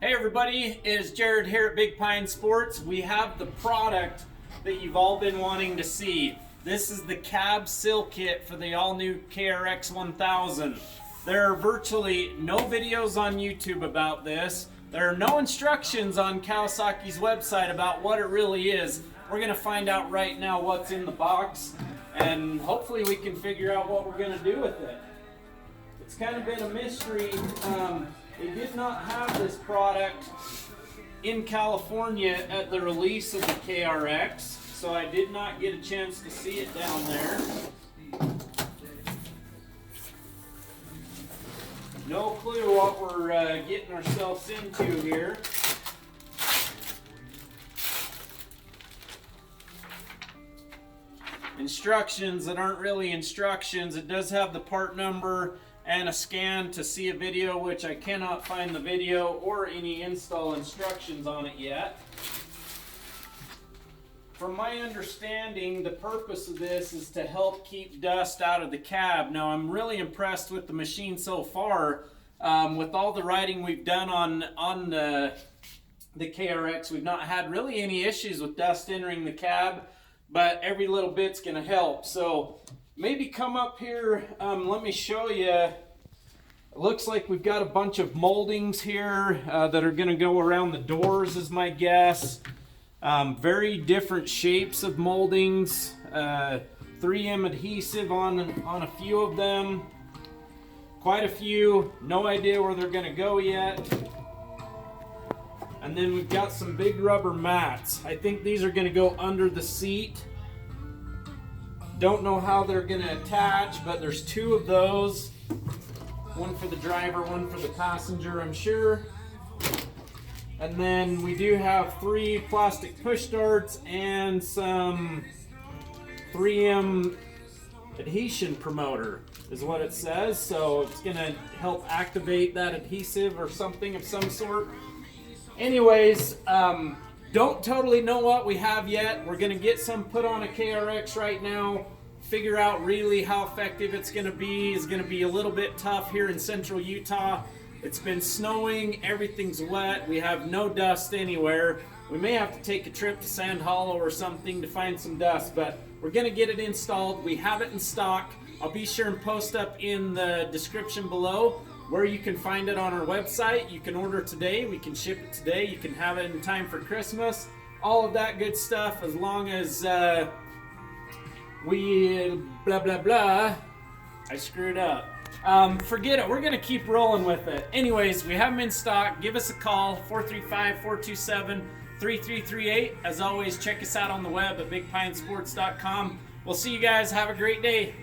Hey everybody, it is Jared here at Big Pine Sports. We have the product that you've all been wanting to see. This is the cab sill kit for the all-new KRX 1000. There are virtually no videos on YouTube about this. There are no instructions on Kawasaki's website about what it really is. We're going to find out right now what's in the box, and hopefully we can figure out what we're going to do with it. It's kind of been a mystery. They did not have this product in California at the release of the KRX, so I did not get a chance to see it down there. No clue what we're getting ourselves into here. Instructions that aren't really instructions. It does have the part number and a scan to see a video, which I cannot find the video or any install instructions on it yet. From my understanding, the purpose of this is to help keep dust out of the cab. Now, I'm really impressed with the machine so far. With all the riding we've done on the KRX, we've not had really any issues with dust entering the cab, but every little bit's gonna help. So maybe come up here, let me show you. It looks like we've got a bunch of moldings here that are gonna go around the doors is my guess. Very different shapes of moldings. 3M adhesive on a few of them. Quite a few, no idea where they're gonna go yet. And then we've got some big rubber mats. I think these are gonna go under the seat. Don't know how they're gonna attach, but there's two of those. One for the driver, one for the passenger, I'm sure. And then we do have 3 plastic push darts and some 3M adhesion promoter is what it says. So it's gonna help activate that adhesive or something of some sort. Anyways, don't totally know what we have yet. We're gonna get some put on a KRX right now, figure out really how effective it's gonna be. It's gonna be a little bit tough here in central Utah. It's been snowing, everything's wet, we have no dust anywhere. We may have to take a trip to Sand Hollow or something to find some dust, but we're gonna get it installed. We have it in stock. I'll be sure and post up in the description below where you can find it on our website. You can order today, we can ship it today, you can have it in time for Christmas, all of that good stuff, as long as we blah blah blah. I screwed up. Forget it, we're gonna keep rolling with it. Anyways, we have them in stock. Give us a call, 435-427-3338. As always, check us out on the web at bigpinesports.com. We'll see you guys, have a great day.